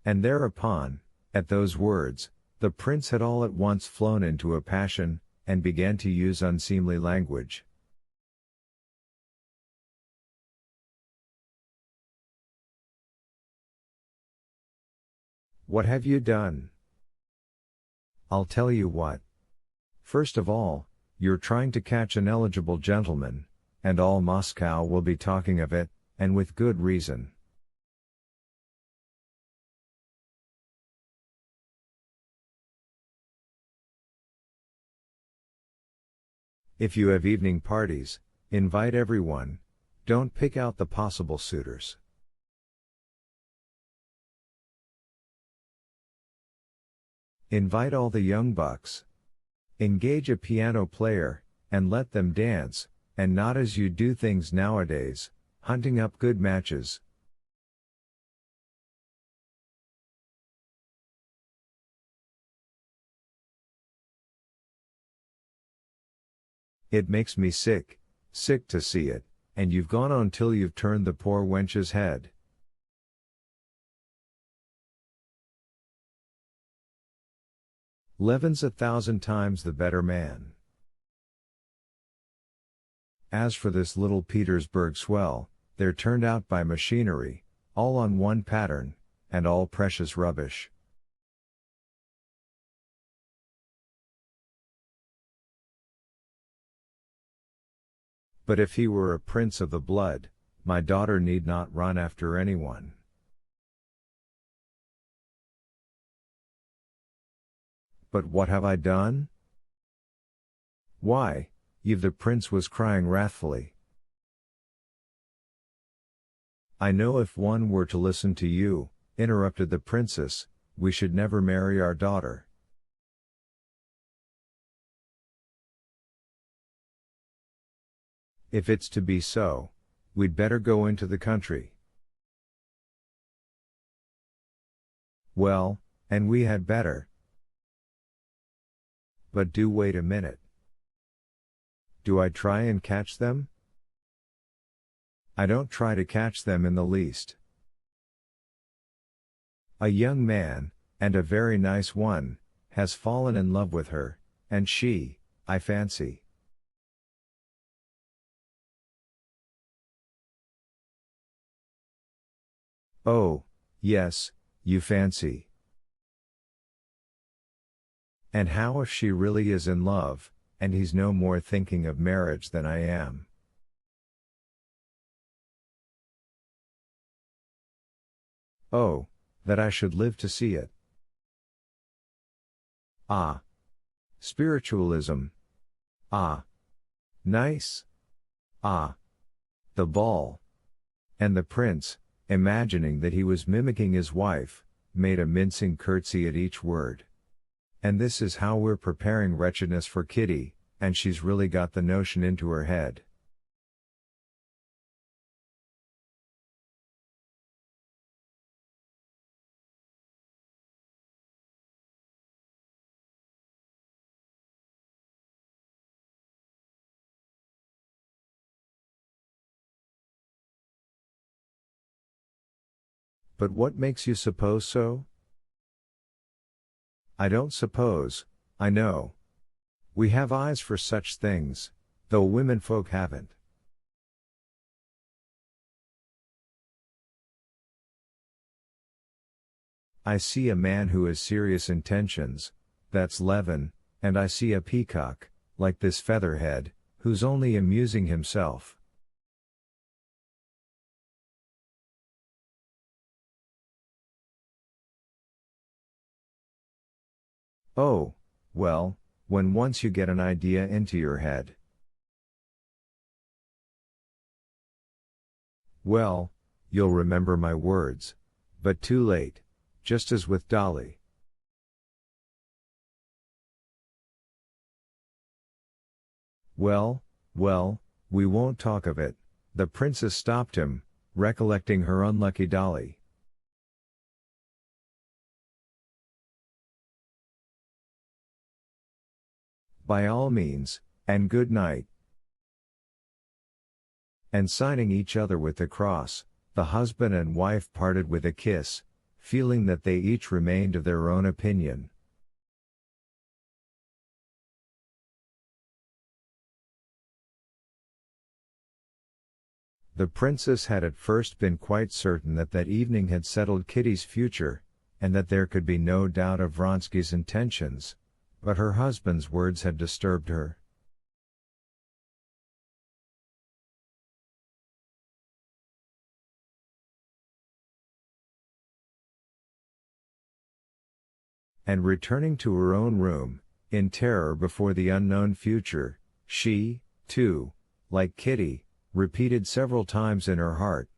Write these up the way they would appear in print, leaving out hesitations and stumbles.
And thereupon, at those words, the prince had all at once flown into a passion, and began to use unseemly language. What have you done? I'll tell you what. First of all, you're trying to catch an eligible gentleman, and all Moscow will be talking of it, and with good reason. If you have evening parties, invite everyone, don't pick out the possible suitors. Invite all the young bucks. Engage a piano player, and let them dance, and not as you do things nowadays, hunting up good matches. It makes me sick to see it, and you've gone on till you've turned the poor wench's head. Levin's 1,000 times the better man. As for this little Petersburg swell, they're turned out by machinery, all on one pattern, and all precious rubbish. But if he were a prince of the blood, my daughter need not run after anyone. But what have I done? Why, the prince was crying wrathfully. I know if one were to listen to you, interrupted the princess, we should never marry our daughter. If it's to be so, we'd better go into the country. Well, and we had better. But do wait a minute. Do I try and catch them? I don't try to catch them in the least. A young man, and a very nice one, has fallen in love with her, and she, I fancy. Oh, yes, you fancy. And how if she really is in love, and he's no more thinking of marriage than I am? Oh, that I should live to see it. Ah. Spiritualism. Ah. Nice. Ah. The ball. And the prince, imagining that he was mimicking his wife, made a mincing curtsy at each word. And this is how we're preparing wretchedness for Kitty, and she's really got the notion into her head. But what makes you suppose so? I don't suppose, I know. We have eyes for such things, though womenfolk haven't. I see a man who has serious intentions, that's Levin, and I see a peacock, like this featherhead, who's only amusing himself. Oh, well, when once you get an idea into your head. Well, you'll remember my words, but too late, just as with Dolly. Well, we won't talk of it, the princess stopped him, recollecting her unlucky Dolly. By all means, and good night. And signing each other with the cross, the husband and wife parted with a kiss, feeling that they each remained of their own opinion. The princess had at first been quite certain that that evening had settled Kitty's future, and that there could be no doubt of Vronsky's intentions, but her husband's words had disturbed her. And returning to her own room, in terror before the unknown future, she, too, like Kitty, repeated several times in her heart,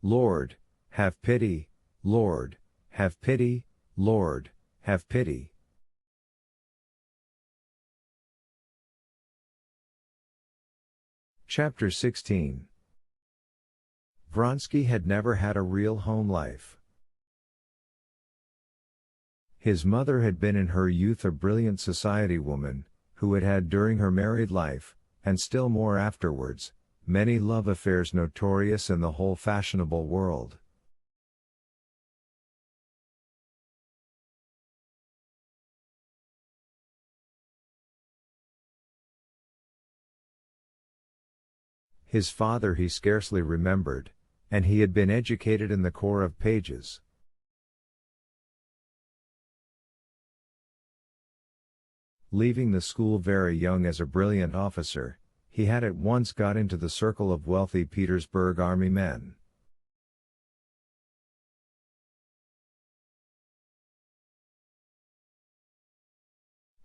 "Lord, have pity, Lord, have pity, Lord, have pity." Chapter 16. Vronsky had never had a real home life. His mother had been in her youth a brilliant society woman, who had had during her married life, and still more afterwards, many love affairs notorious in the whole fashionable world. His father he scarcely remembered, and he had been educated in the Corps of Pages. Leaving the school very young as a brilliant officer, he had at once got into the circle of wealthy Petersburg army men.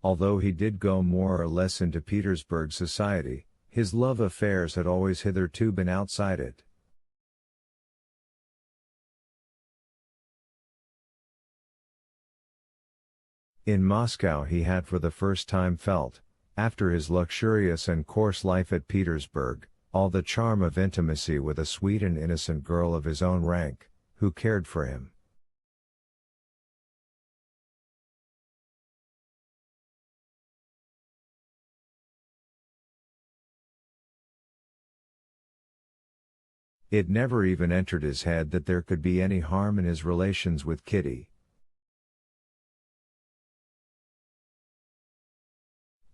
Although he did go more or less into Petersburg society, his love affairs had always hitherto been outside it. In Moscow he had for the first time felt, after his luxurious and coarse life at Petersburg, all the charm of intimacy with a sweet and innocent girl of his own rank, who cared for him. It never even entered his head that there could be any harm in his relations with Kitty.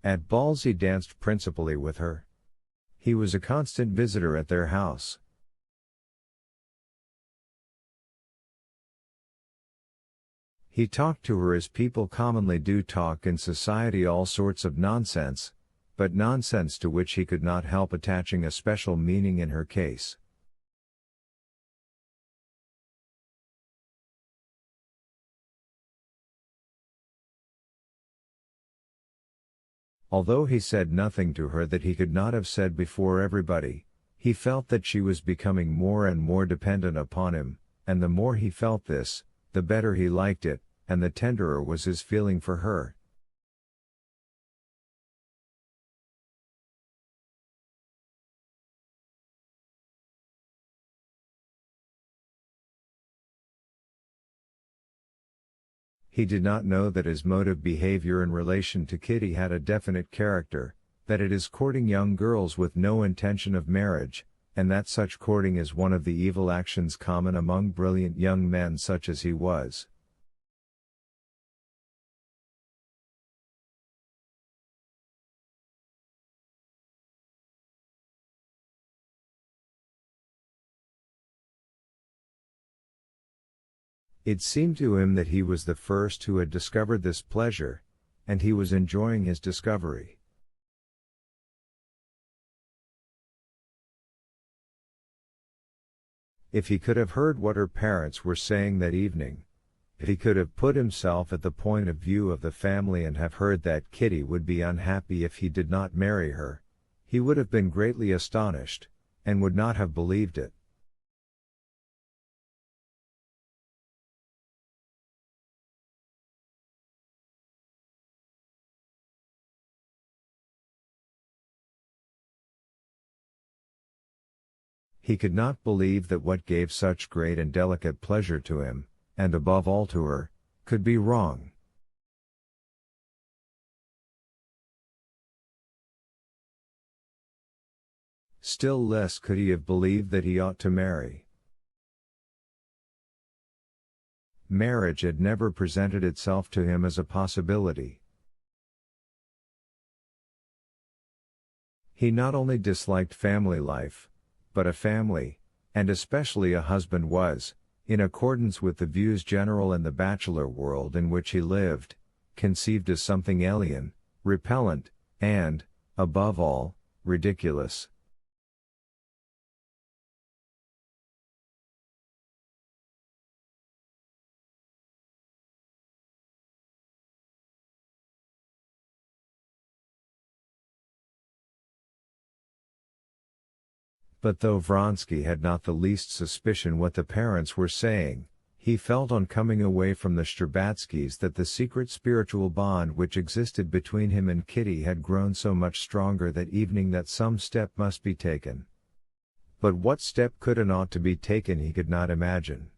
At balls he danced principally with her. He was a constant visitor at their house. He talked to her as people commonly do talk in society, all sorts of nonsense, but nonsense to which he could not help attaching a special meaning in her case. Although he said nothing to her that he could not have said before everybody, he felt that she was becoming more and more dependent upon him, and the more he felt this, the better he liked it, and the tenderer was his feeling for her. He did not know that his mode of behavior in relation to Kitty had a definite character, that it is courting young girls with no intention of marriage, and that such courting is one of the evil actions common among brilliant young men such as he was. It seemed to him that he was the first who had discovered this pleasure, and he was enjoying his discovery. If he could have heard what her parents were saying that evening, if he could have put himself at the point of view of the family and have heard that Kitty would be unhappy if he did not marry her, he would have been greatly astonished, and would not have believed it. He could not believe that what gave such great and delicate pleasure to him, and above all to her, could be wrong. Still less could he have believed that he ought to marry. Marriage had never presented itself to him as a possibility. He not only disliked family life, but a family, and especially a husband was, in accordance with the views general in the bachelor world in which he lived, conceived as something alien, repellent, and, above all, ridiculous. But though Vronsky had not the least suspicion what the parents were saying, he felt on coming away from the Strabatskys that the secret spiritual bond which existed between him and Kitty had grown so much stronger that evening that some step must be taken. But what step could and ought to be taken he could not imagine.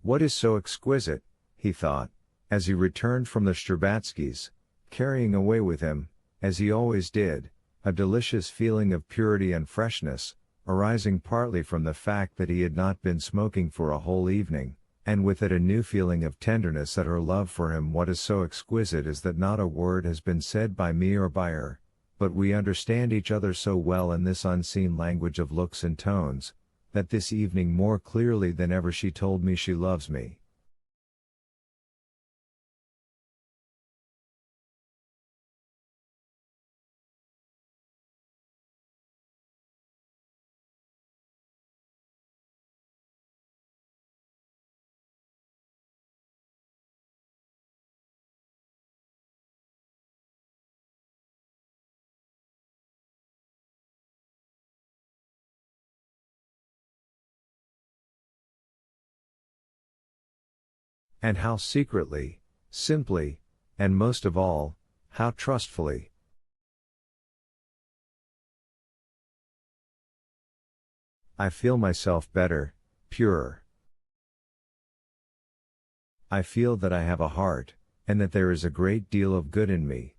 What is so exquisite, he thought, as he returned from the Strabatskys, carrying away with him, as he always did, a delicious feeling of purity and freshness, arising partly from the fact that he had not been smoking for a whole evening, and with it a new feeling of tenderness at her love for him. What is so exquisite is that not a word has been said by me or by her, but we understand each other so well in this unseen language of looks and tones, that this evening more clearly than ever she told me she loves me. And how secretly, simply, and most of all, how trustfully. I feel myself better, purer. I feel that I have a heart, and that there is a great deal of good in me.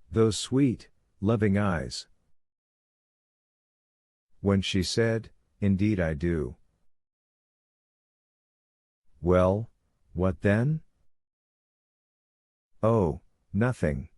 Those sweet, loving eyes. When she said, "Indeed I do." Well, what then? Oh, nothing.